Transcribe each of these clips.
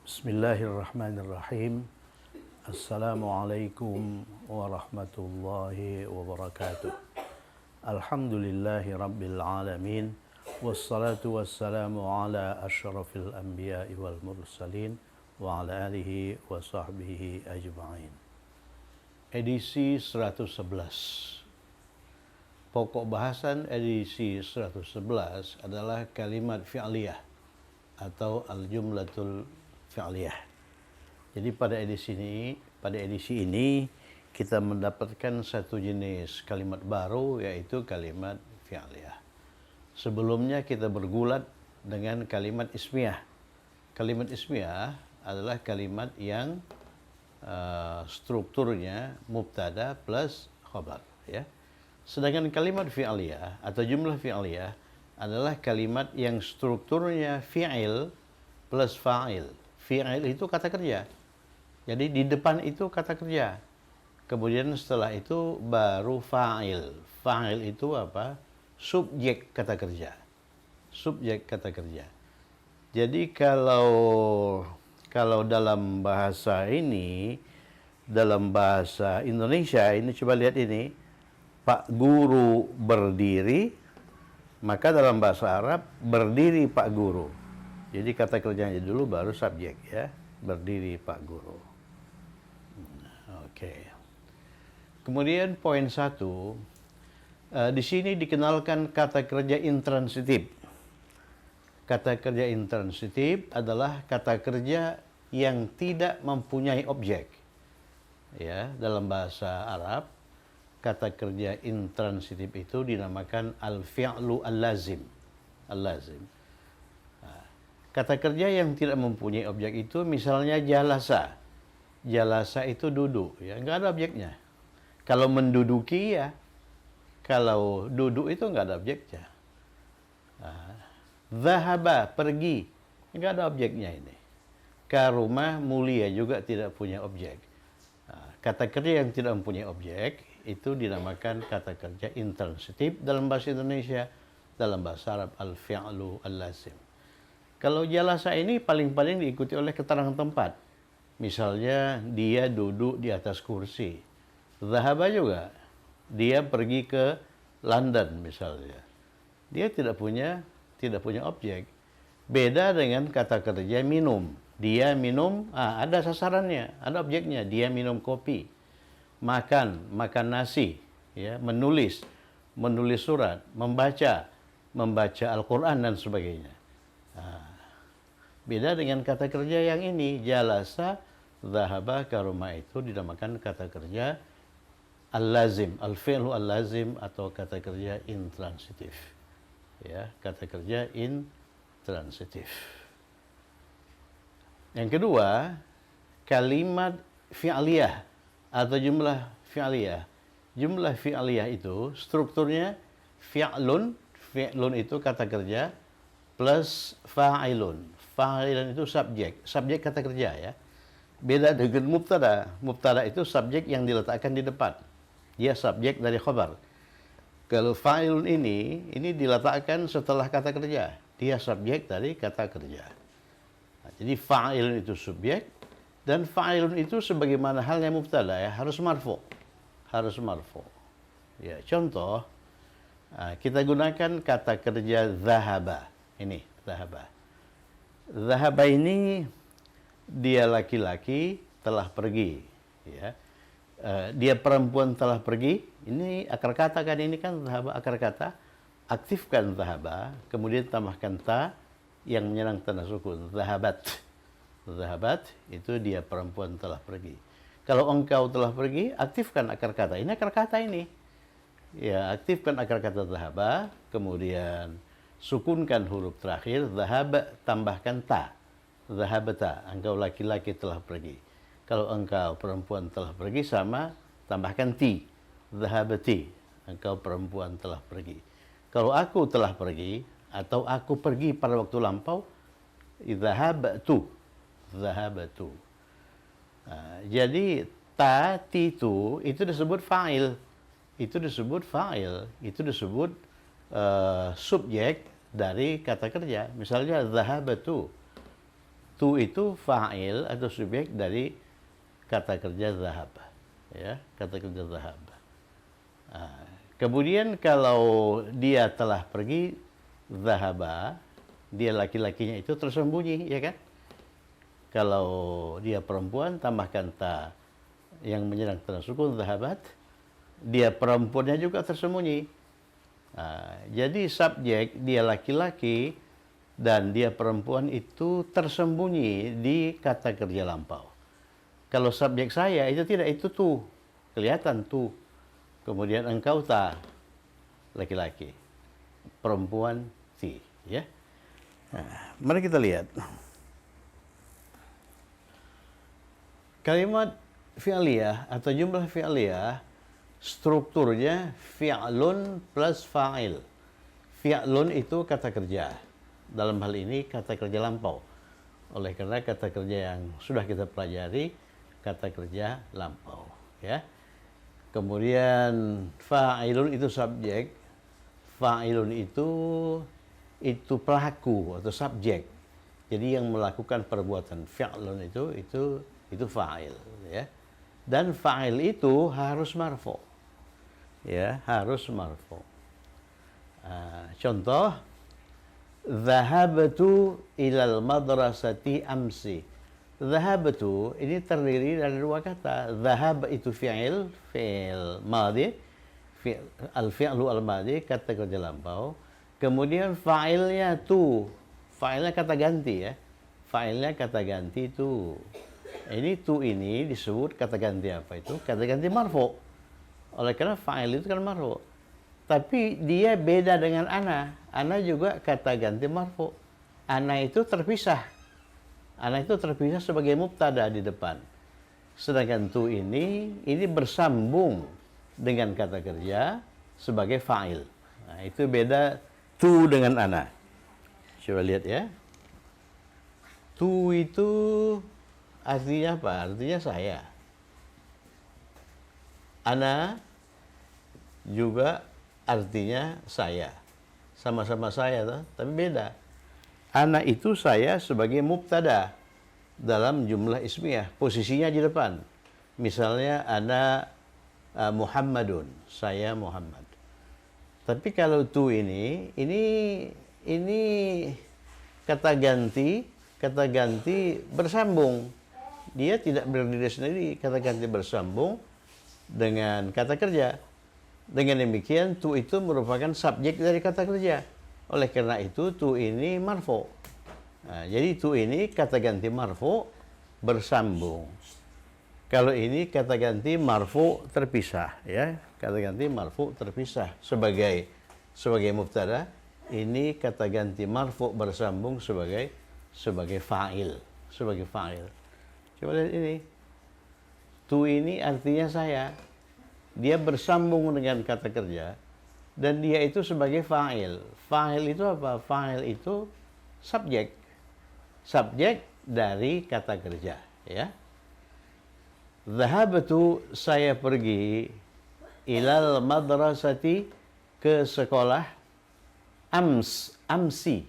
Bismillahirrahmanirrahim. Assalamualaikum warahmatullahi wabarakatuh. Alhamdulillahi rabbil alamin. Wassalatu wassalamu ala asyrafil anbiya'i wal mursalin wa ala alihi wa sahbihi ajma'in. Edisi 111. Pokok bahasan edisi 111 adalah kalimat fi'liyah atau al-jumlatul fi'liyah. Jadi pada edisi ini kita mendapatkan satu jenis kalimat baru, yaitu kalimat fi'liyah. Sebelumnya kita bergulat dengan kalimat ismiyah. Kalimat ismiyah adalah kalimat yang strukturnya mubtada plus khabar, ya. Sedangkan kalimat fi'liyah atau jumlah fi'liyah adalah kalimat yang strukturnya fi'il plus fa'il. Fi'il itu kata kerja. Jadi di depan itu kata kerja. Kemudian setelah itu baru fa'il. Fa'il itu apa? Subjek kata kerja. Subjek kata kerja. Jadi kalau dalam bahasa ini, dalam bahasa Indonesia ini, coba lihat ini, Pak Guru berdiri, maka dalam bahasa Arab berdiri Pak Guru. Jadi kata kerjanya dulu baru subjek, ya. Berdiri Pak Guru. Oke. Kemudian poin 1, di sini dikenalkan kata kerja intransitif. Kata kerja intransitif adalah kata kerja yang tidak mempunyai objek. Ya, dalam bahasa Arab, kata kerja intransitif itu dinamakan al-fi'lu al-lazim. Al-lazim. Kata kerja yang tidak mempunyai objek itu misalnya jalasa. Jalasa itu duduk, ya, nggak ada objeknya. Kalau menduduki, ya. Kalau duduk itu nggak ada objeknya. Zahaba, pergi, nggak ada objeknya ini. Karumah, mulia, juga tidak punya objek. Kata kerja yang tidak mempunyai objek itu dinamakan kata kerja intransitif dalam bahasa Indonesia, dalam bahasa Arab al-fi'lu al-lazim. Kalau jalasa ini paling-paling diikuti oleh keterangan tempat. Misalnya dia duduk di atas kursi. Zahaba juga, dia pergi ke London misalnya. Dia tidak punya objek. Beda dengan kata kerja minum. Dia minum, ada sasarannya, ada objeknya. Dia minum kopi. Makan nasi, ya, menulis surat, membaca Al-Quran dan sebagainya. Beda dengan kata kerja yang ini, jalasa, zahaba, karumah, itu dinamakan kata kerja al-lazim, al-fi'lu al-lazim, atau kata kerja intransitif. Ya, kata kerja intransitif. Yang kedua, kalimat fi'liyah atau jumlah fi'liyah. Jumlah fi'liyah itu strukturnya fi'lun. Fi'lun itu kata kerja plus fa'ilun. Fa'ilun itu subjek kata kerja, ya. Beda dengan mubtada. Mubtada itu subjek yang diletakkan di depan. Dia subjek dari khabar. Kalau fa'ilun ini diletakkan setelah kata kerja. Dia subjek dari kata kerja. Jadi fa'ilun itu subjek, dan fa'ilun itu sebagaimana halnya mubtada, ya, harus marfu. Harus marfu. Ya, contoh, kita gunakan kata kerja zahaba. Ini zahaba. Zahaba ini dia laki-laki telah pergi, ya. Dia perempuan telah pergi. Ini akar kata kan, ini kan zahaba akar kata. Aktifkan zahaba, kemudian tambahkan ta yang menyerang tanda sukun. Zahabat. Zahabat itu dia perempuan telah pergi. Kalau engkau telah pergi, aktifkan akar kata. Ini akar kata ini. Ya, aktifkan akar kata zahaba, kemudian sukunkan huruf terakhir, zahab, tambahkan ta. Zahabata, engkau laki-laki telah pergi. Kalau engkau perempuan telah pergi, sama, tambahkan ti. Zahabati, engkau perempuan telah pergi. Kalau aku telah pergi, atau aku pergi pada waktu lampau, zahabatu. Zahabatu. Jadi, ta, ti, tu, itu disebut fa'il. Itu disebut fa'il. Itu disebut subjek dari kata kerja. Misalnya zahabatu, Tu itu fa'il atau subjek dari kata kerja zahab. Ya, kata kerja zahab. Kemudian kalau dia telah pergi, zahaba, dia laki-lakinya itu tersembunyi, ya kan? Kalau dia perempuan, tambahkan ta yang menyerang tanda sukun, zahabat, dia perempuannya juga tersembunyi. Jadi subjek dia laki-laki dan dia perempuan itu tersembunyi di kata kerja lampau. Kalau subjek saya itu tidak, itu tu, kelihatan tu. Kemudian engkau ta, laki-laki, perempuan ti, ya. Mari kita lihat. Kalimat fi'liyah atau jumlah fi'liyah strukturnya fi'lun plus fa'il. Fi'lun itu kata kerja. Dalam hal ini kata kerja lampau. Oleh karena kata kerja yang sudah kita pelajari, kata kerja lampau, ya. Kemudian fa'ilun itu subjek. Fa'ilun itu pelaku atau subjek. Jadi yang melakukan perbuatan. Fi'lun itu fa'il, ya. Dan fa'il itu harus marfu. Ya, harus marfu. Contoh, dhahabtu ilal madrasati amsi. Dhahabtu ini terdiri dari dua kata. Dhahab itu fi'il madhi, al-fi'lu al-madhi, kata kerja lampau. Kemudian fa'ilnya tu, fa'ilnya kata ganti, ya. Fa'ilnya kata ganti tu. Ini tu ini disebut kata ganti apa itu? Kata ganti marfu. Oleh karena fa'il itu kan marfu. Tapi dia beda dengan ana. Ana juga kata ganti marfu. Ana itu terpisah. Ana itu terpisah sebagai mubtada di depan. Sedangkan tu ini bersambung dengan kata kerja sebagai fa'il. Nah, itu beda tu dengan ana. Coba lihat ya. Tu itu artinya apa? Artinya saya. Ana juga artinya saya. Sama-sama saya, tapi beda. Ana itu saya sebagai mubtada dalam jumlah ismiyah. Posisinya di depan. Misalnya ana Muhammadun, saya Muhammad. Tapi kalau tu ini kata ganti bersambung. Dia tidak berdiri sendiri, kata ganti bersambung dengan kata kerja. Dengan demikian, tu itu merupakan subjek dari kata kerja. Oleh karena itu, tu ini marfu. Jadi tu ini kata ganti marfu bersambung. Kalau ini kata ganti marfu terpisah, ya. Kata ganti marfu terpisah sebagai mubtada. Ini kata ganti marfu bersambung sebagai fa'il, sebagai fa'il. Coba lihat ini. Tu ini artinya saya. Dia bersambung dengan kata kerja dan dia itu sebagai fa'il. Fa'il itu apa? Fa'il itu subjek. Subjek dari kata kerja, ya. Dhahabtu, saya pergi, ilal madrasati, ke sekolah, amsi.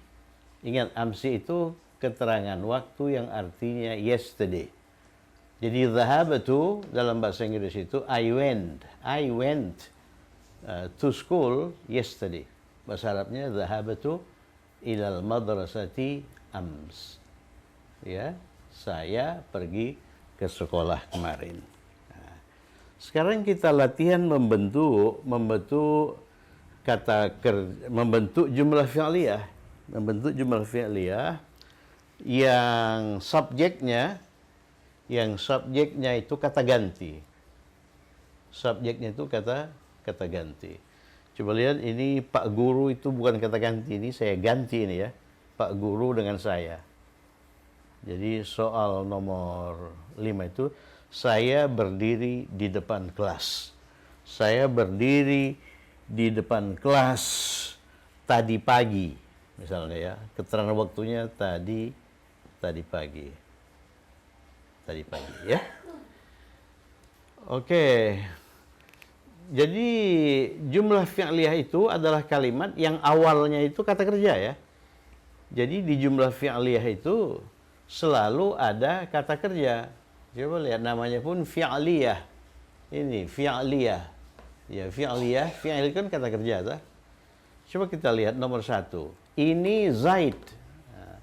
Ingat, amsi itu keterangan waktu yang artinya yesterday. Jadi dhahabtu dalam bahasa Inggris itu I went to school yesterday. Bahasa Arabnya dhahabtu ilal madrasati ams. Ya, saya pergi ke sekolah kemarin. Sekarang kita latihan membentuk jumlah fi'liyah, yang subjeknya itu kata ganti. Subjeknya itu kata ganti. Coba lihat, ini Pak Guru itu bukan kata ganti, ini saya ganti ini, ya. Pak Guru dengan saya. Jadi soal nomor 5 itu, saya berdiri di depan kelas. Saya berdiri di depan kelas tadi pagi, misalnya, ya. Keterangan waktunya tadi pagi. Tadi pagi, ya. Oke. Jadi jumlah fi'liyah itu adalah kalimat yang awalnya itu kata kerja, ya. Jadi di jumlah fi'liyah itu selalu ada kata kerja. Coba lihat, namanya pun fi'liyah. Ini fi'liyah. Ya, fi'liyah, fi'il kan kata kerja, tak? Coba kita lihat nomor 1. Ini Zaid. Nah,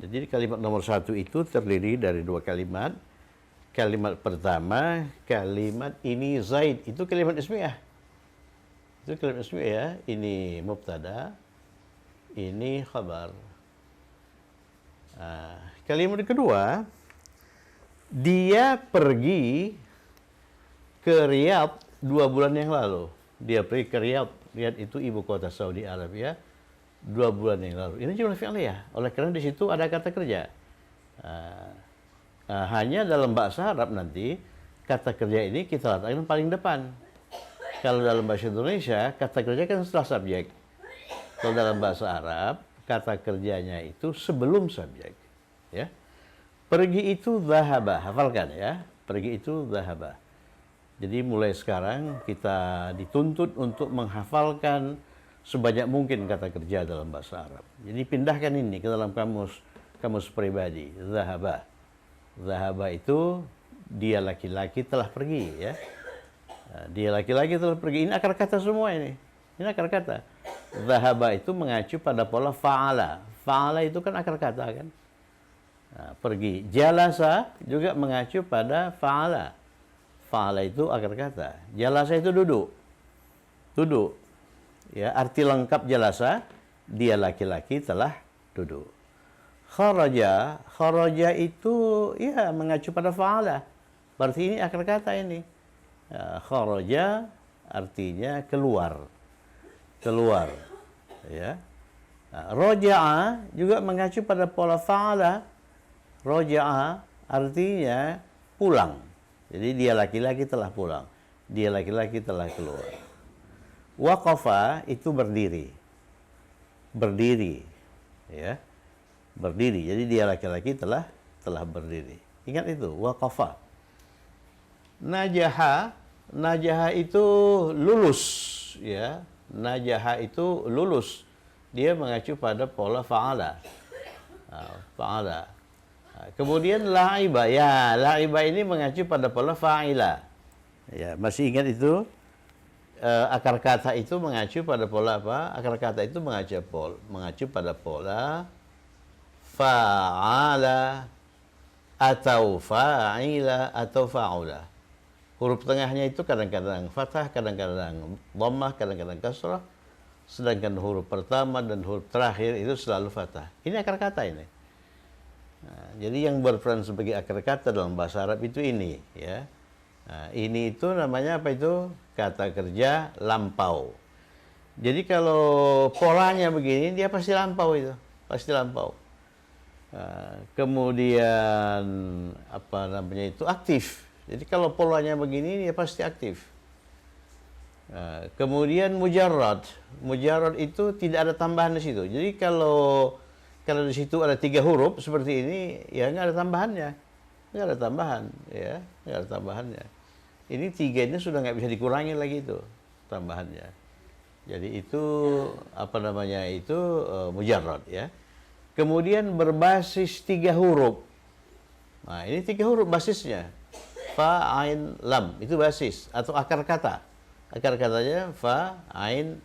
jadi kalimat nomor 1 itu terdiri dari 2 kalimat. Kalimat pertama, kalimat ini Zaid. Itu kalimat ismiyah. Itu kalimat ismiyah. Ini mubtada. Ini khabar. Kalimat kedua, dia pergi ke Riyadh 2 bulan yang lalu. Dia pergi ke Riyadh. Riyadh itu ibu kota Saudi Arabia 2 bulan yang lalu. Ini jumlah fi'liyah. Oleh karena di situ ada kata kerja. Hanya dalam bahasa Arab nanti kata kerja ini kita letakkan paling depan. Kalau dalam bahasa Indonesia kata kerja kan setelah subjek. Kalau dalam bahasa Arab kata kerjanya itu sebelum subjek. Ya. Pergi itu dhahaba, hafalkan ya. Pergi itu dhahaba. Jadi mulai sekarang kita dituntut untuk menghafalkan sebanyak mungkin kata kerja dalam bahasa Arab. Jadi pindahkan ini ke dalam kamus pribadi, dhahaba. Dhahaba itu dia laki-laki telah pergi ya. Dia laki-laki telah pergi. Ini akar kata semua ini. Ini akar kata. Dhahaba itu mengacu pada pola fa'ala. Fa'ala itu kan akar kata kan. Pergi. Jalasa juga mengacu pada fa'ala. Fa'ala itu akar kata. Jalasa itu duduk. Duduk. Ya, arti lengkap jalasa, dia laki-laki telah duduk. Kharaja, kharaja itu ya mengacu pada fa'ala. Berarti ini akar kata ini. Ya, kharaja artinya keluar. Keluar. Ya. Roja'a juga mengacu pada pola fa'ala. Roja'a artinya pulang. Jadi dia laki-laki telah pulang. Dia laki-laki telah keluar. Waqafa itu berdiri. Berdiri. Ya. Berdiri. Jadi dia laki-laki telah berdiri. Ingat itu, waqafa. Najaha, najaha itu lulus, ya. Najaha itu lulus. Dia mengacu pada pola fa'ala. Fa'ala. Kemudian la'iba, ya, la'iba ini mengacu pada pola fa'ila. Ya, masih ingat itu? Akar kata itu mengacu pada pola apa? Akar kata itu mengacu pada pola fa'ala atau fa'ila atau fa'ula. Huruf tengahnya itu kadang-kadang fathah, kadang-kadang dhammah, kadang-kadang kasrah. Sedangkan huruf pertama dan huruf terakhir itu selalu fathah. Ini akar kata ini. Nah, jadi yang berperan sebagai akar kata dalam bahasa Arab itu ini, ya. Nah, ini itu namanya apa itu? Kata kerja lampau. Jadi kalau polanya begini, dia pasti lampau itu, pasti lampau. Kemudian apa namanya itu aktif. Jadi kalau polanya begini dia pasti aktif. Kemudian mujarrad. Mujarrad itu tidak ada tambahan di situ. Jadi kalau di situ ada 3 huruf seperti ini, ya nggak ada tambahannya, nggak ada tambahan, ya nggak ada tambahannya. Ini 3 ini sudah nggak bisa dikurangi lagi itu tambahannya. Jadi itu apa namanya itu mujarrad ya. Kemudian berbasis 3 huruf. Nah, ini 3 huruf basisnya. Fa, ain, lam. Itu basis atau akar kata. Akar katanya fa, ain,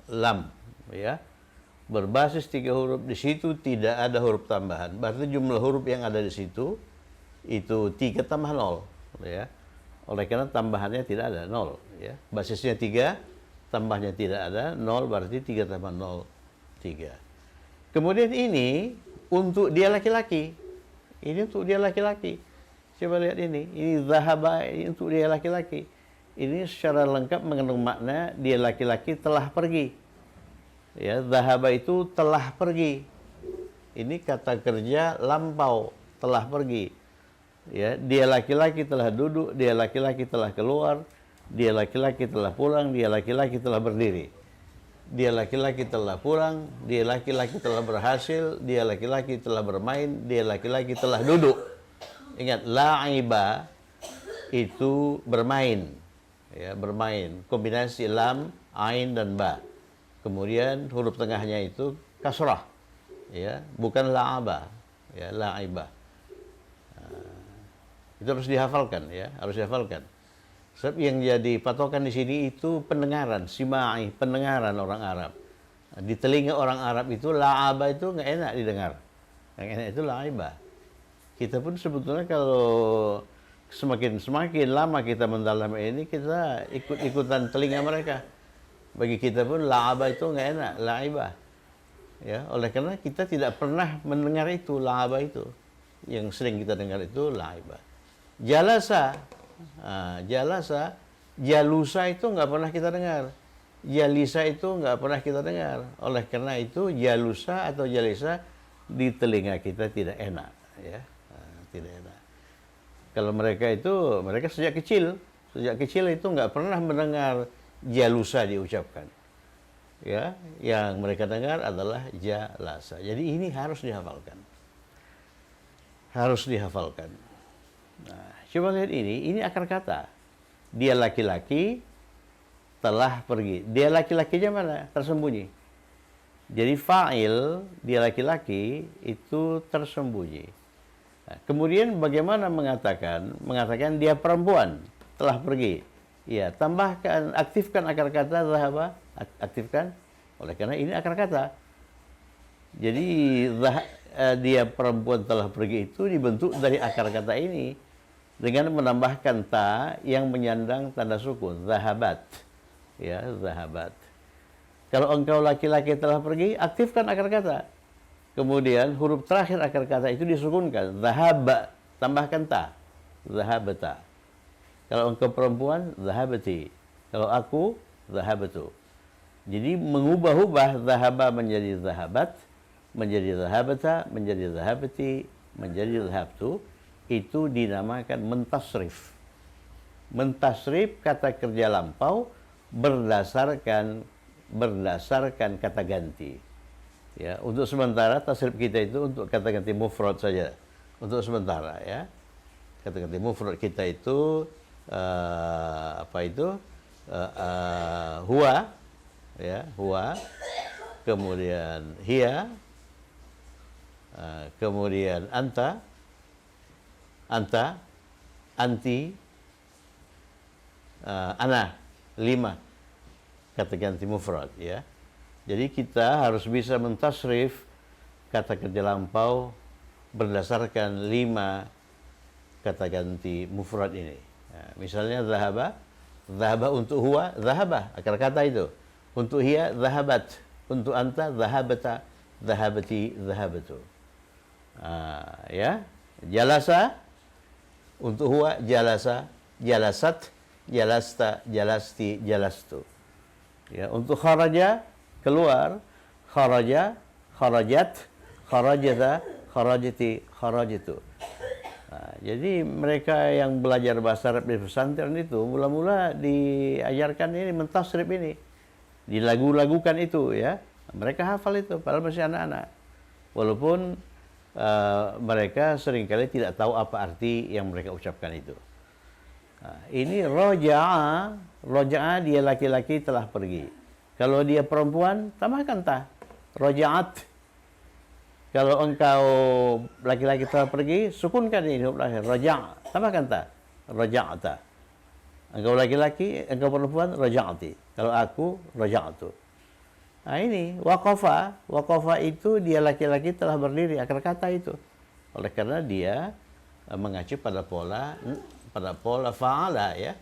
lam. Ya. Berbasis 3 huruf. Di situ tidak ada huruf tambahan. Berarti jumlah huruf yang ada di situ itu 3 tambah 0. Ya. Oleh karena tambahannya tidak ada, 0. Ya. Basisnya 3, tambahnya tidak ada, 0 berarti 3 tambah 0, 3. Kemudian ini untuk dia laki-laki. Ini untuk dia laki-laki. Coba lihat ini. Ini zahaba ini untuk dia laki-laki. Ini secara lengkap mengandung makna dia laki-laki telah pergi. Ya, zahaba itu telah pergi. Ini kata kerja lampau, telah pergi. Ya, dia laki-laki telah duduk, dia laki-laki telah keluar, dia laki-laki telah pulang, dia laki-laki telah berdiri. Dia laki-laki telah pulang, dia laki-laki telah berhasil, dia laki-laki telah bermain, dia laki-laki telah duduk. Ingat, la'iba itu bermain. Ya, bermain. Kombinasi lam, ain, dan ba. Kemudian huruf tengahnya itu kasrah. Ya, bukan la'aba. ya, la'ibah. Itu harus dihafalkan ya, harus dihafalkan. Sebab yang jadi patokan di sini itu pendengaran, sima'i, pendengaran orang Arab. Di telinga orang Arab itu la'aba itu nggak enak didengar. Yang enak itu la'ibah. Kita pun sebetulnya kalau semakin lama kita mendalam ini, kita ikut-ikutan telinga mereka. Bagi kita pun la'aba itu nggak enak, la'ibah. Ya, oleh karena kita tidak pernah mendengar itu, la'aba itu. Yang sering kita dengar itu la'ibah. Jalasa, jalasa, jalusa itu nggak pernah kita dengar. Jalisa itu nggak pernah kita dengar. Oleh karena itu jalusa atau jalisa di telinga kita tidak enak, ya, tidak enak. Kalau mereka sejak kecil itu nggak pernah mendengar jalusa diucapkan. Ya, yang mereka dengar adalah jalasa. Jadi ini harus dihafalkan. Harus dihafalkan. Nah, coba lihat ini akar kata. Dia laki-laki telah pergi. Dia laki-lakinya mana? Tersembunyi. Jadi fa'il, dia laki-laki, itu tersembunyi. Nah, kemudian bagaimana mengatakan? Mengatakan dia perempuan, telah pergi. Ya, tambahkan, aktifkan akar kata zahaba, aktifkan. Oleh karena ini akar kata. Jadi dia perempuan telah pergi itu dibentuk dari akar kata ini dengan menambahkan ta yang menyandang tanda sukun, zahabat. Ya, zahabat. Kalau engkau laki-laki telah pergi, aktifkan akar kata. Kemudian huruf terakhir akar kata itu disukunkan, zahaba, tambahkan ta, zahabata. Kalau engkau perempuan, zahabati. Kalau aku, zahabatu. Jadi mengubah-ubah zahaba menjadi zahabat, menjadi zahabata, menjadi zahabati, menjadi zahabtu, itu dinamakan mentasrif. Mentasrif kata kerja lampau berdasarkan kata ganti. Ya, untuk sementara tasrif kita itu untuk kata ganti mufrad saja. Untuk sementara ya. Kata ganti mufrad kita itu huwa, ya, huwa, kemudian hiya, kemudian anta, anti, ana, 5 kata ganti mufrad ya. Jadi kita harus bisa mentasrif kata kerja lampau berdasarkan 5 kata ganti mufrad ini. Nah, misalnya zahaba, zahaba untuk huwa, zahaba, akar kata itu. Untuk hiya, zahabat. Untuk anta, zahabata, zahabati, zahabatu. Ya. Jalasa, untuk huwa, jalasa, jalasat, jalasta, jalasti, jalastu. Ya, untuk kharaja, keluar, kharaja, kharajat, kharajata, kharajati, kharajitu. Nah, jadi mereka yang belajar bahasa Arab di pesantren itu mula-mula diajarkan ini mentasrif ini, dilagu-lagukan itu ya. Mereka hafal itu padahal masih anak-anak. Walaupun mereka seringkali tidak tahu apa arti yang mereka ucapkan itu. Nah, ini roja'a dia laki-laki telah pergi. Kalau dia perempuan, tambahkan ta, roja'at. Kalau engkau laki-laki telah pergi, sukunkan ini huruf akhir, roja', tambahkan ta, roja'ata. Engkau laki-laki, engkau perempuan, roja'ati. Kalau aku, roja'atu. Nah ini, waqafa itu dia laki-laki telah berdiri, akar kata itu. Oleh karena dia mengacu pada pola fa'ala ya.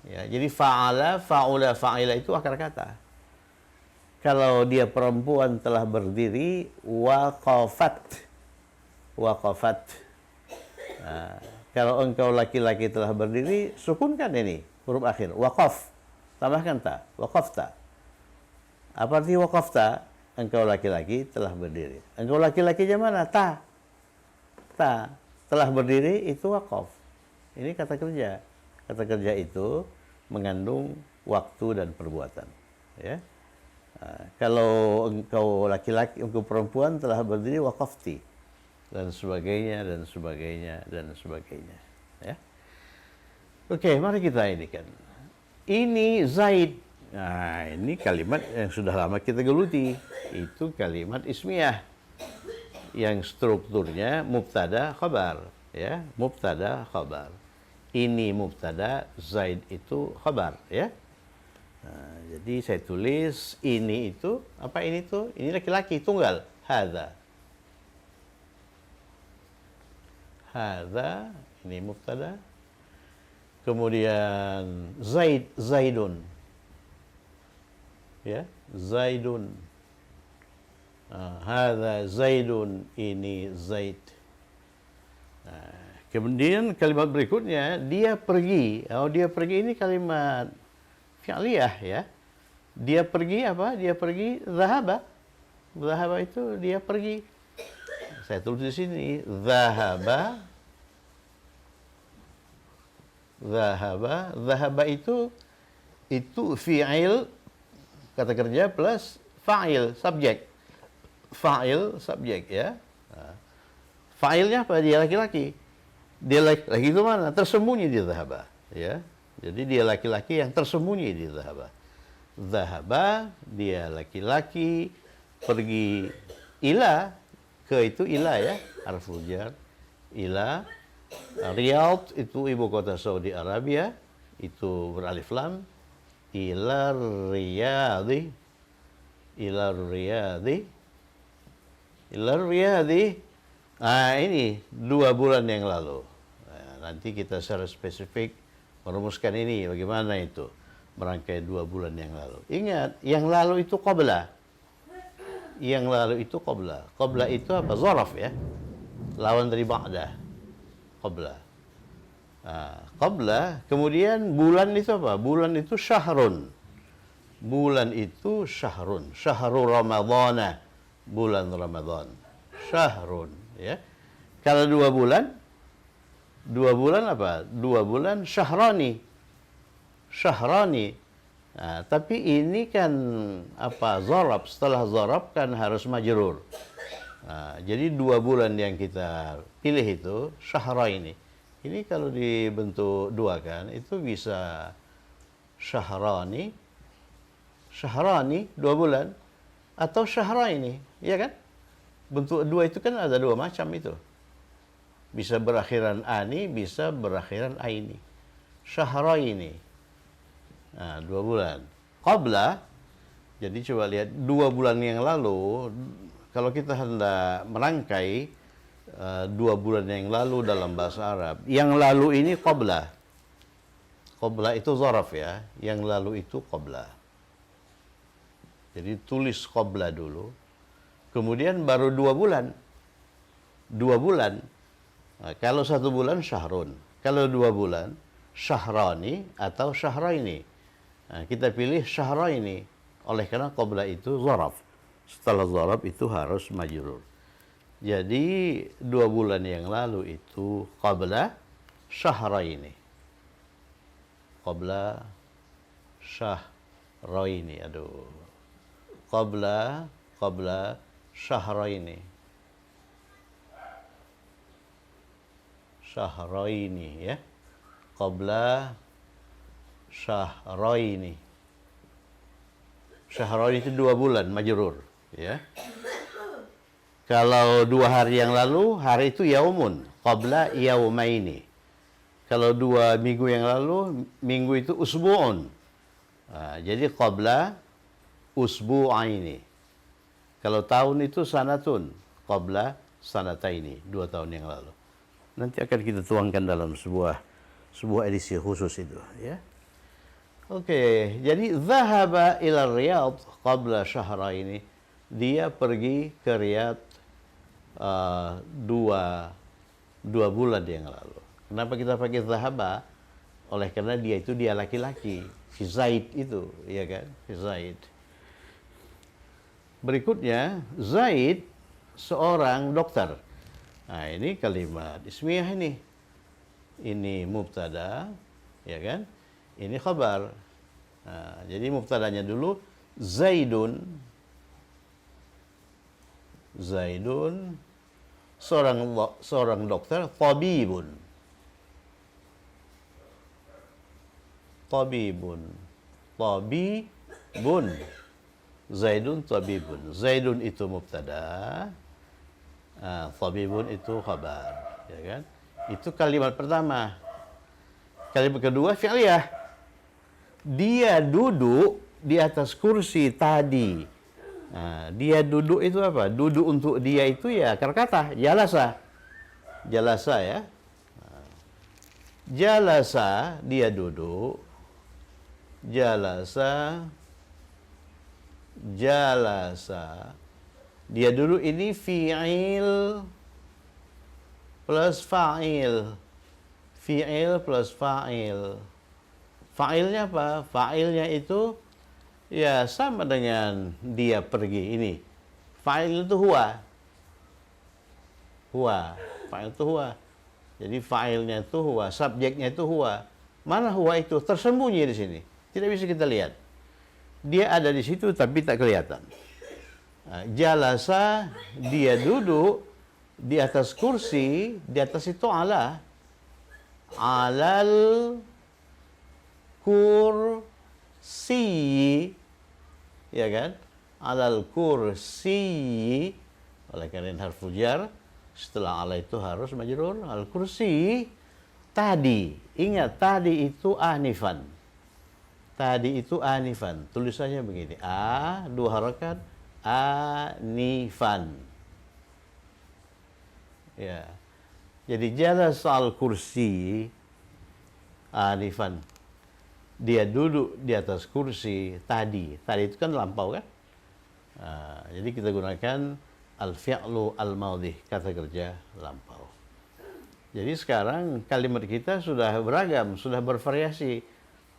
Ya, jadi fa'ala, fa'ula, fa'ila itu akar kata. Kalau dia perempuan telah berdiri, waqafat. Nah, kalau engkau laki-laki telah berdiri, sukunkan ini huruf akhir, waqaf. Tambahkan ta, waqafta. Apa arti waqafta? Engkau laki-laki telah berdiri. Engkau laki-lakinya mana? Ta. Telah berdiri itu waqaf. Ini kata kerja. Kata kerja itu mengandung waktu dan perbuatan. Ya. Nah, kalau engkau laki-laki, engkau perempuan telah berdiri, waqafti, dan sebagainya, dan sebagainya, dan sebagainya. Ya. Oke, mari kita ini kan. Ini Zaid. Nah, ini kalimat yang sudah lama kita geluti. Itu kalimat ismiyah. yang strukturnya mubtada khabar, ya, mubtada khabar. Ini mubtada, Zaid itu khabar, ya. Nah, jadi saya tulis ini itu apa, ini tuh, ini laki-laki tunggal, hadza. Hadza, ini mubtada. Kemudian Zaidun. Ya, Zaidun. Hadza Zaidun, ini Zaid. Kemudian kalimat berikutnya, dia pergi. Oh, dia pergi ini kalimat fi'liyah, ya. Dia pergi apa? Dia pergi zahaba. Zahaba itu dia pergi. Saya tulis di sini zahaba. Zahaba, zahaba itu fi'il kata kerja plus fa'il subjek. Fa'il subjek, ya. Fa'ilnya apa? Dia laki-laki. Dia laki-laki itu mana? Tersembunyi di zahaba, ya. Jadi dia laki-laki yang tersembunyi di zahaba. Zahaba, dia laki-laki, pergi ila, ke itu ila, ya, harful jar. Ila, Riyadh itu ibu kota Saudi Arabia, itu beralif lam. Ila Riyadhi, ila Riyadhi, ila Riyadhi. Ini 2 bulan yang lalu. Nanti kita secara spesifik merumuskan ini bagaimana itu merangkai 2 bulan yang lalu. Ingat, yang lalu itu qabla. Yang lalu itu qabla. Qabla itu apa? Zaraf, ya. Lawan dari ba'da. Qabla. Qabla, kemudian bulan itu apa? Bulan itu syahrun. Bulan itu syahrun. Syahrul Ramadhana. Bulan Ramadan. Syahrun, ya. Kalau 2 bulan, 2 bulan apa? 2 bulan syahrani. Syahrani. Tapi ini kan apa? Zarab. Setelah zarab kan harus majrur. Jadi 2 bulan yang kita pilih itu syahraini. Ini kalau dibentuk 2 kan, itu bisa syahrani, 2 bulan, atau syahraini, ya kan? Bentuk 2 itu kan ada 2 macam itu. Bisa berakhiran ani, bisa berakhiran aini. Syahraini. 2 bulan. Qabla, jadi coba lihat 2 bulan yang lalu, kalau kita hendak merangkai 2 bulan yang lalu dalam bahasa Arab, yang lalu ini qabla. Qabla itu zaraf, ya. Yang lalu itu qabla. Jadi tulis qabla dulu. Kemudian baru 2 bulan. 2 bulan. Kalau 1 bulan syahrun. Kalau 2 bulan syahrani atau syahraini. Kita pilih syahraini. Oleh karena qabla itu zaraf. Setelah zaraf itu harus majrur. Jadi 2 bulan yang lalu itu qabla syahraini. Qabla syahraini. Qabla syahraini. Syahraini, ya. Qabla syahraini. Syahraini itu 2 bulan majrur, ya. Kalau 2 hari yang lalu, hari itu yaumun, qabla yaumaini. Kalau 2 minggu yang lalu, minggu itu usbu'un. Jadi qabla usbu'aini. Kalau tahun itu sanatun, qabla sanataini, 2 tahun yang lalu. Nanti akan kita tuangkan dalam sebuah edisi khusus itu, ya. Oke, jadi zahaba ila Riyadh qabla syahraini. Dia pergi ke Riyadh 2 bulan yang lalu. Kenapa kita pakai zahaba? Oleh karena dia laki-laki. Si Zaid itu, ya kan? Si Zaid. Berikutnya, Zaid seorang dokter. Ini kalimat ismiyah ini. Ini mubtada, ya kan? Ini khabar. Jadi mubtadanya dulu Zaidun. Zaidun seorang dokter, tabibun. Tabibun. Zaidun tabibun. Zaidun itu mubtada. Tabibun itu khabar, ya kan? Itu kalimat pertama. Kalimat kedua fi'liyah. Dia duduk di atas kursi tadi. Dia duduk itu apa? Duduk untuk dia itu ya akar kata jalasa. Jalasa ya. Jalasa dia duduk. Jalasa. Jalasa. Dia duduk ini fi'il plus fa'il. Fi'il plus fa'il. Fa'ilnya apa? Fa'ilnya itu ya sama dengan dia pergi ini. Fa'il itu huwa. Huwa. Fa'il itu huwa. Jadi fa'ilnya itu huwa, subjeknya itu huwa. Mana huwa itu? Tersembunyi di sini. Tidak bisa kita lihat. Dia ada di situ tapi tak kelihatan. Jalasa, dia duduk di atas kursi, di atas itu alal kursi, ya kan? Alal kursi, oleh karena harfu jar, setelah ala itu harus majrur. Al kursi, tadi, ingat tadi itu anifan. Tadi itu anifan. Tulisannya begini, dua harakat, anifan. Ya. Jadi jalas al kursi anifan. Dia duduk di atas kursi tadi. Tadi itu kan lampau kan? Jadi kita gunakan al-fi'lu al-maudhi, kata kerja lampau. Jadi sekarang kalimat kita sudah beragam, sudah bervariasi.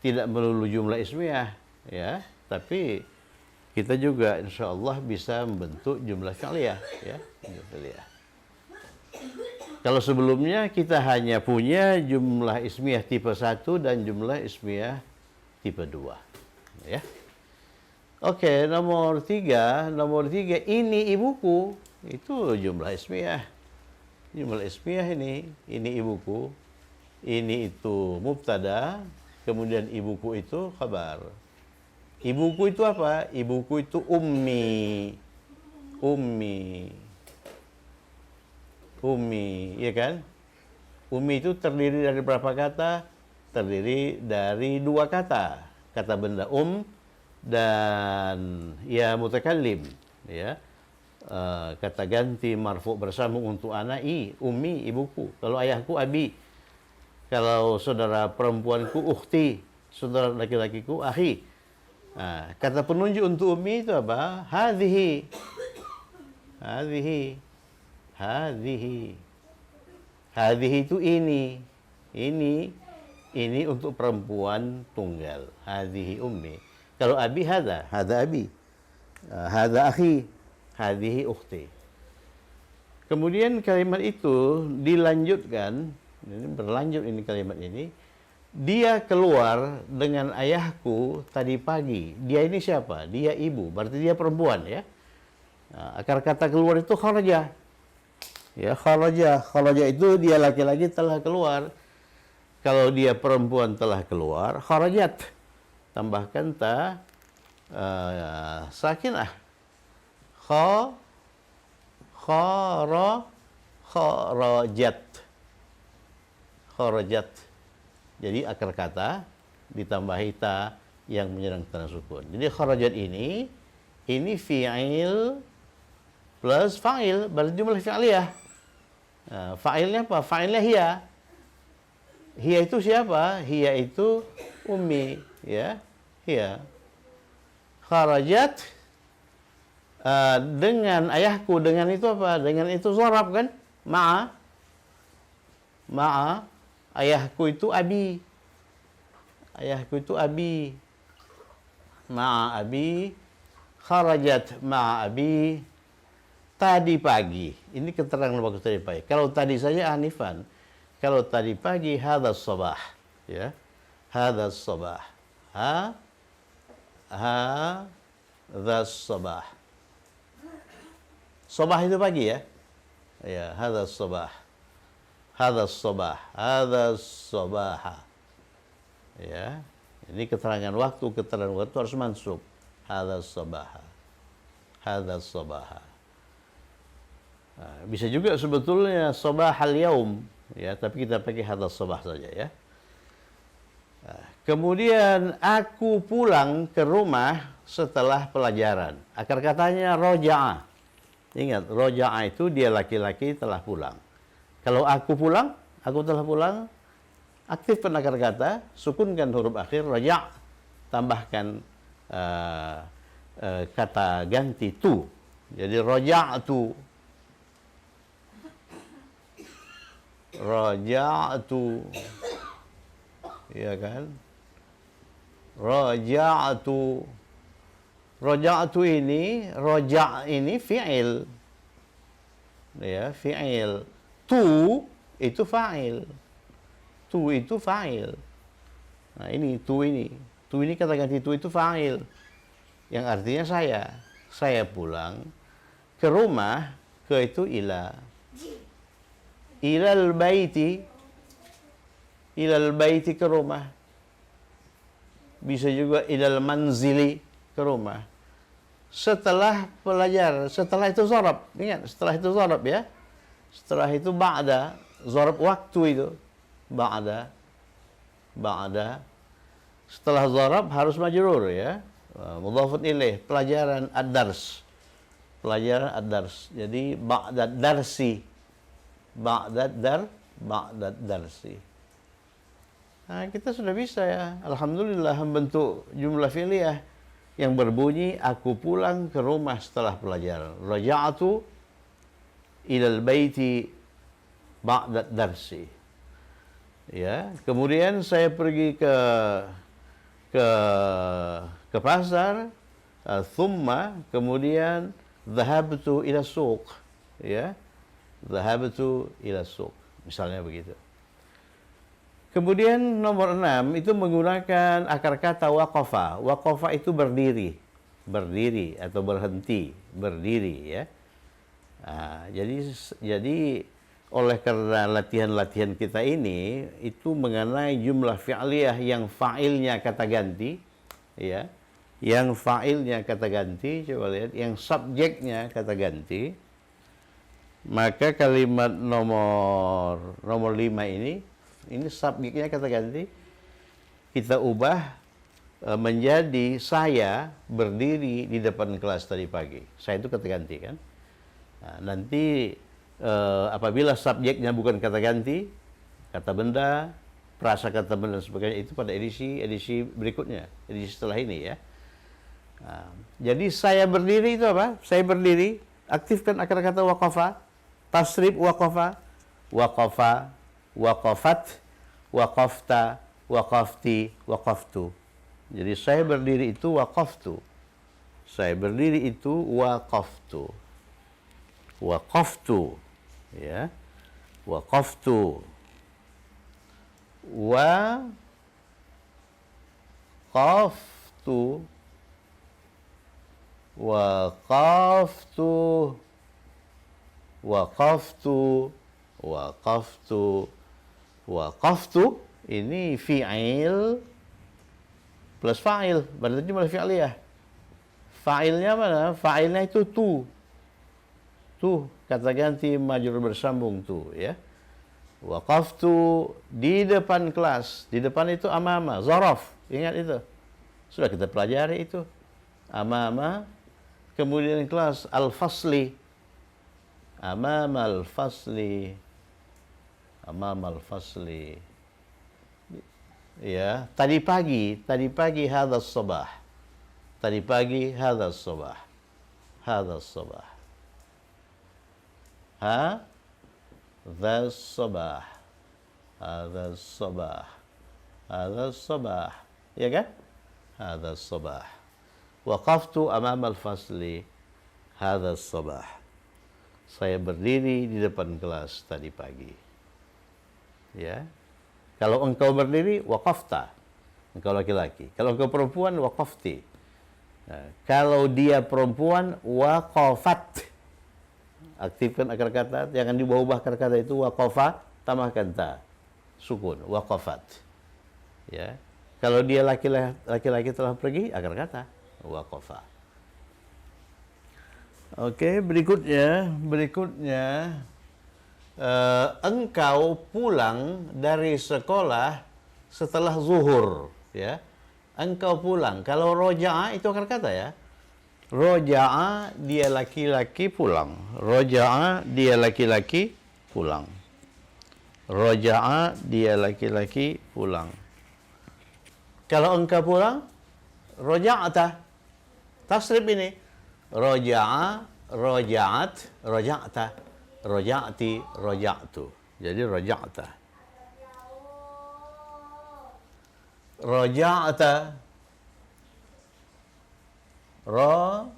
Tidak melulu jumlah ismiyah, ya, tapi kita juga insya Allah bisa membentuk jumlah fi'liyah, ya, jumlah fi'liyah. Kalau sebelumnya kita hanya punya jumlah ismiyah tipe 1 dan jumlah ismiyah tipe 2, ya. Oke, nomor 3 ini ibuku, itu jumlah ismiyah. Jumlah ismiyah ini ibuku, ini itu mubtada. Kemudian ibuku itu khabar. Ibuku itu apa? Ibuku itu ummi. Ummi, ya kan? Ummi itu terdiri dari berapa kata? Terdiri dari 2 kata. Kata benda dan ya mutakallim, ya. Kata ganti marfu bersambung untuk anak ummi, ibuku. Kalau ayahku abi. Kalau saudara perempuanku ukhti, saudara laki-lakiku akhi. Kata penunjuk untuk ummi itu apa? Hadhihi. Hadhihi itu ini. Ini untuk perempuan tunggal. Hadhihi ummi. Kalau abi hadha abi. Hadha akhi. Hadhihi ukhti. Kemudian kalimat itu dilanjutkan. Ini berlanjut ini kalimat ini. Dia keluar dengan ayahku tadi pagi. Dia ini siapa? Dia ibu. Berarti dia perempuan, ya. Akar kata keluar itu kharaja. Ya, kharaja. Kharaja itu dia laki-laki telah keluar. Kalau dia perempuan telah keluar, kharajat. Tambahkan ta sakinah. Kharajat. Kharajat. Jadi akar kata ditambahi ta yang menyerang tanda sukun. Jadi kharajat ini fi'il plus fa'il berjumlah fi'liyah. Fa'ilnya apa? Fa'ilnya hiya. Hiya itu siapa? Hiya itu ummi, ya. Hiya. Kharajat dengan ayahku, dengan itu apa? Dengan itu zarab kan? Ma'a. Ayahku itu abi. Ma'a abi. Kharajat ma'a abi. Tadi pagi. Ini keterangan waktu tadi pagi. Kalau tadi saja anifan. Kalau tadi pagi hadas sabah. Ya. Hadas sabah. Hadas sabah. Sabah itu pagi, ya. Ya, hadas sabah. Hadas sabah, hadas sabaha. Ya, ini keterangan waktu harus mansub. Hadas sabaha. Hadas sabaha. Bisa juga sebetulnya sabahal yaum, ya, tapi kita pakai hadas sabah saja ya. Kemudian aku pulang ke rumah setelah pelajaran. Akar katanya roja'a. Ingat, roja'a itu dia laki-laki telah pulang. Kalau aku pulang, aku telah pulang, aktifkan akar kata, sukunkan huruf akhir, roja', tambahkan kata ganti tu. Jadi roja'tu. Roja'tu. Ya kan? Roja'tu. Roja'tu ini, roja' ini fi'il. Ya, fi'il. Tu itu fa'il. Tu itu fa'il. Nah, ini tu ini. Tu ini kata ganti tu itu fa'il. Yang artinya saya. Saya pulang ke rumah, ke itu ila. Ilal baiti. Ilal baiti ke rumah. Bisa juga ilal manzili ke rumah. Setelah pelajar, setelah itu zarab. Ingat, setelah itu zarab ya. Setelah itu ba'da, zarab waktu itu. Ba'da. Setelah zarab harus majrur ya. Mudhafun ilaih, pelajaran ad-dars. Pelajaran ad-dars. Jadi ba'da darsi. Ba'da darsi. Nah, kita sudah bisa ya. Alhamdulillah membentuk jumlah fi'liyah yang berbunyi aku pulang ke rumah setelah pelajaran. Raja'tu ilal baiti ba'da darsi. Ya, kemudian saya pergi ke pasar, thumma, kemudian dhahabtu ila suq, ya. Dhahabtu ila suq. Misalnya begitu. Kemudian nomor 6 itu menggunakan akar kata waqafa. Waqafa itu berdiri. Berdiri atau berhenti, berdiri ya. Nah, jadi oleh karena latihan-latihan kita ini itu mengenai jumlah fi'liyah yang fa'ilnya kata ganti ya. Yang fa'ilnya kata ganti, coba lihat, yang subjeknya kata ganti. Maka kalimat nomor 5 ini subjeknya kata ganti, kita ubah menjadi saya berdiri di depan kelas tadi pagi. Saya itu kata ganti kan. Nah, nanti apabila subjeknya bukan kata ganti, kata benda, prasakata benda dan sebagainya, itu pada edisi berikutnya, edisi setelah ini ya. Nah, jadi saya berdiri itu apa? Saya berdiri, aktifkan akar kata waqafa, tasrif waqafa, waqafa, waqafat, waqafta, waqafti, waqaftu. Jadi saya berdiri itu waqaftu. Saya berdiri itu waqaftu. Waqaftu. Ya. Waqaftu. Waqaftu. Waqaftu. Waqaftu. Waqaftu. Waqaftu ini fi'il plus fa'il, berarti jumlah fi'liyah. Fa'ilnya mana? Fa'ilnya itu tu. Tu, kata ganti majrur bersambung tu ya. Waqaftu di depan kelas. Di depan itu amama, zaraf. Ingat itu. Sudah kita pelajari itu. Amama, kemudian kelas al-fasli. Amama al-fasli. Amama al-fasli. Ya, tadi pagi hadas sabah. Tadi pagi hadas sabah. Hadas sabah. Hadas sabah. Hadas sabah. Hadas sabah. Ya kan? Hadas sabah. Waqaftu amama al-fasli. Hadas sabah. Saya berdiri di depan kelas tadi pagi. Ya. Kalau engkau berdiri, waqafta. Engkau laki-laki. Kalau engkau perempuan, waqafti. Nah, kalau dia perempuan, waqafat. Aktifkan akar kata, jangan diubah-ubah akar kata itu, waqafa, tambahkan ta. Sukun, waqafat. Ya. Kalau dia laki-laki telah pergi, akar kata, waqafa. Oke, berikutnya engkau pulang dari sekolah setelah zuhur, ya. Engkau pulang. Kalau roja'a itu akar kata ya. Roja'a dia laki-laki pulang. Roja'a dia laki-laki pulang. Roja'a dia laki-laki pulang. Kalau engkau pulang, roja'ata. Tasrif ini. Roja'a, roja'at, roja'ta. Roja'ti, roja'tu. Jadi roja'ta. Roja'ta. Roja'ta.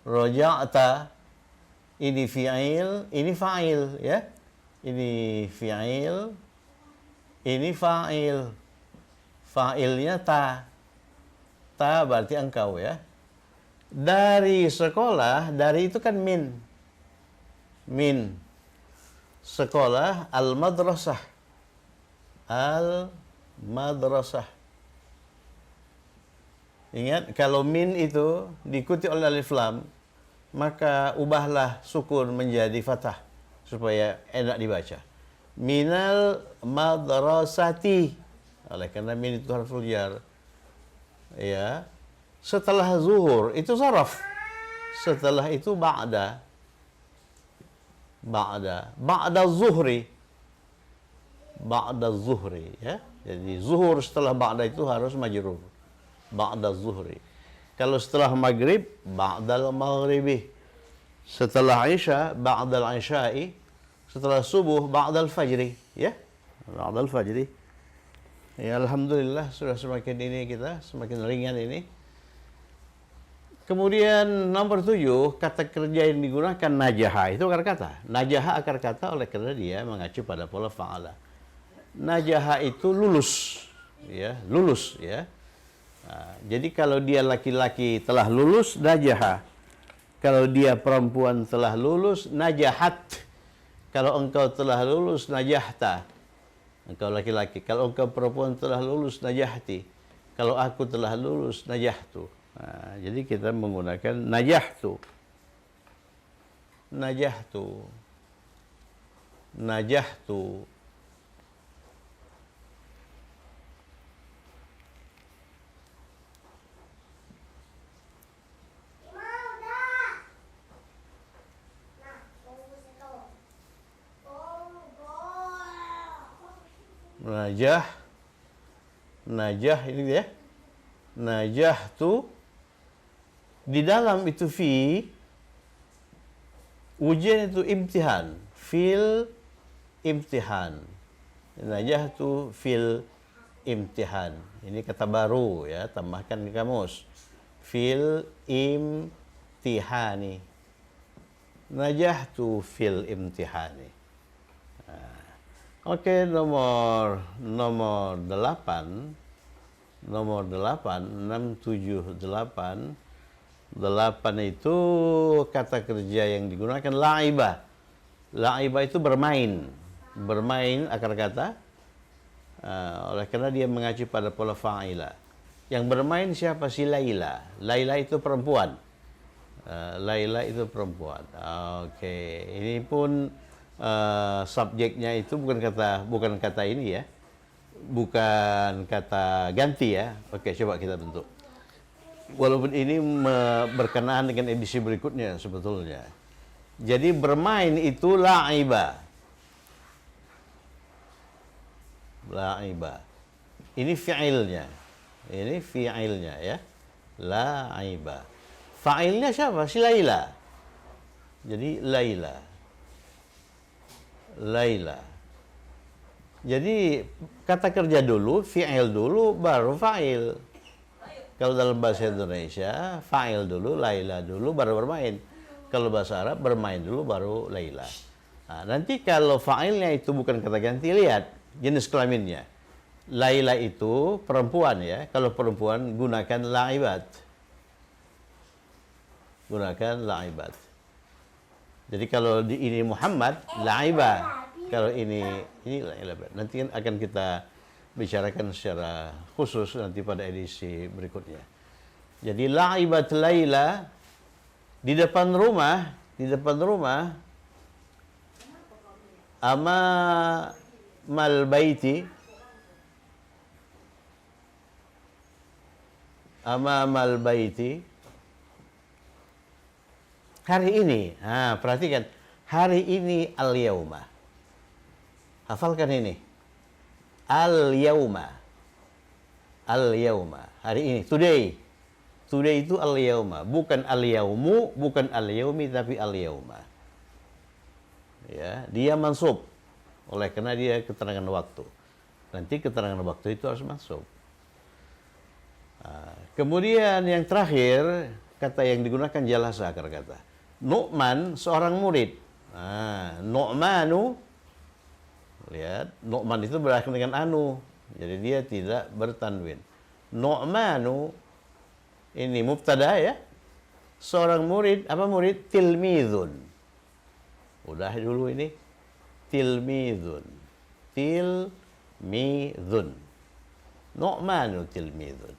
Roja'ta. Ini fi'il, ini fa'il, ya. Ini fi'il, ini fa'il. Fa'ilnya ta. Ta berarti engkau, ya. Dari sekolah, dari itu kan min. Min. Sekolah, al-madrasah. Al-madrasah. Ingat, kalau min itu diikuti oleh alif lam, maka ubahlah sukun menjadi fathah supaya enak dibaca. Minal madrasati. Oleh karena min itu harful jar. Ya. Setelah zuhur itu zaraf. Setelah itu ba'da. Ba'da zuhri. Ba'da zuhri, ya. Jadi zuhur setelah ba'da itu harus majrur. Ba'da zuhri. Kalau setelah maghrib, ba'dal maghribi. Setelah isya, ba'dal isya'i. Setelah subuh, ba'dal fajri, ya. Ba'dal fajri. Ya, alhamdulillah sudah semakin ini kita, semakin ringan ini. Kemudian nomor 7, kata kerja yang digunakan najaha, itu akar kata. Najaha akar kata oleh karena dia mengacu pada pola fa'ala. Najaha itu lulus, ya, lulus, ya. Nah, jadi kalau dia laki-laki telah lulus, najaha. Kalau dia perempuan telah lulus, najahat. Kalau engkau telah lulus, najahta. Engkau laki-laki. Kalau engkau perempuan telah lulus, najahti. Kalau aku telah lulus, najahtu. Nah, jadi kita menggunakan najahtu. Najahtu. Najahtu. Najah. Najah ini dia. Najah tu di dalam itu fi ujian itu imtihan, fil imtihan. Najah tu fil imtihan. Ini kata baru, ya, tambahkan di kamus. Fil imtihani. Najah tu fil imtihani. Oke, nomor 8. Nomor 8, 6, 7, 8. 8 itu kata kerja yang digunakan la'iba. La'iba itu bermain. Bermain akar kata. Oleh karena dia mengacu pada pola fa'ila. Yang bermain siapa? Si Laila. Laila itu perempuan. Laila itu perempuan. Oke, ini pun subjeknya itu bukan kata ini, ya. Bukan kata ganti, ya. Oke, coba kita bentuk. Walaupun ini berkenaan dengan edisi berikutnya sebetulnya. Jadi bermain itu la'iba. La'iba. Ini fi'ilnya. Ini fi'ilnya, ya. La'iba. Fa'ilnya siapa? Si Laila. Jadi Laila. Laila. Jadi kata kerja dulu, fi'il dulu, baru fa'il. Kalau dalam bahasa Indonesia, fa'il dulu, Laila dulu, baru bermain. Kalau bahasa Arab, bermain dulu, baru Laila. Nah, nanti kalau fa'ilnya itu bukan kata ganti, lihat jenis kelaminnya. Laila itu perempuan, ya. Kalau perempuan, gunakan la'ibat. Gunakan la'ibat. Jadi kalau di ini Muhammad, la'iba. Kalau ini la'ibat. Nanti kan akan kita bicarakan secara khusus nanti pada edisi berikutnya. Jadi la'ibat Laila di depan rumah amamal baiti, hari ini. Perhatikan, hari ini al-yauma. Hafalkan ini. Al-yauma. Al-yauma. Hari ini, today. Today itu al-yauma, bukan al-yaumu, bukan al-yaumi, tapi al-yauma. Ya, dia mansub. Oleh karena dia keterangan waktu. Nanti keterangan waktu itu harus masuk. Kemudian yang terakhir, kata yang digunakan jalasa kata. Nu'man, seorang murid. Nu'manu, lihat, Nu'man itu berakhir dengan anu. Jadi dia tidak bertanwin. Nu'manu, ini mubtada ya. Seorang murid, apa murid? Tilmidun. Udah dulu ini. Tilmidun. Tilmidun. Nu'manu tilmidun.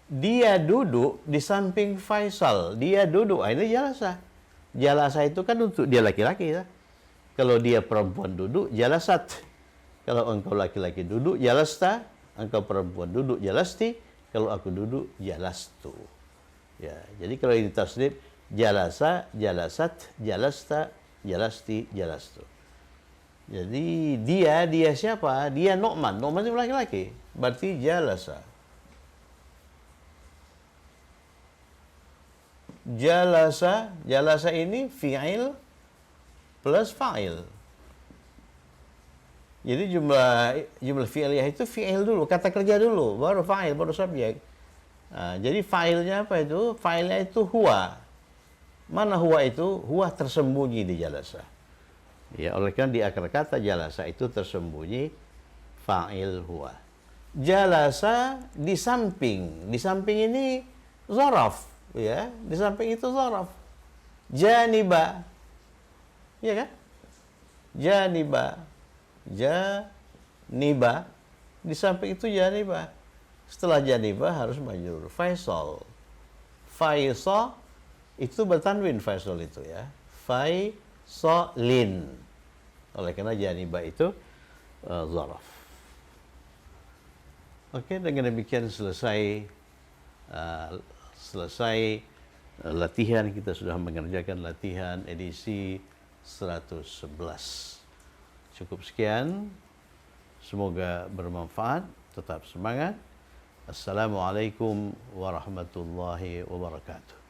Dia duduk di samping Faisal. Dia duduk. Ini jalasa. Jalasa itu kan untuk dia laki-laki ya. Kalau dia perempuan duduk, jalasat. Kalau engkau laki-laki duduk, jalasta. Engkau perempuan duduk, jalasti. Kalau aku duduk, jalastu. Ya, jadi kalau ini tasdid, jalasa, jalasat, jalasta, jalasti, jalastu. Jadi dia siapa? Dia Nu'man. Nu'man itu laki-laki. Berarti jalasa. Jalasa ini fi'il plus fa'il. Jadi jumlah fi'liyah itu fi'il dulu, kata kerja dulu, baru fa'il, baru subjek. Jadi fa'ilnya apa itu? Fa'ilnya itu huwa. Mana huwa itu? Huwa tersembunyi di jalasa. Ya, oleh karena di akar kata jalasa itu tersembunyi fa'il huwa. Jalasa di samping. Di samping ini zaraf, ya. Di samping itu zaraf. Janiba. Ya kan? Janiba. Janiba. Di samping itu janiba. Setelah janiba harus majrur. Faisal. Faisal itu bertanwin Faisal itu ya. Faisalin. Oleh karena janiba itu zaraf. Oke, dengan demikian selesai latihan. Kita sudah mengerjakan latihan edisi 111. Cukup sekian. Semoga bermanfaat. Tetap semangat. Assalamualaikum warahmatullahi wabarakatuh.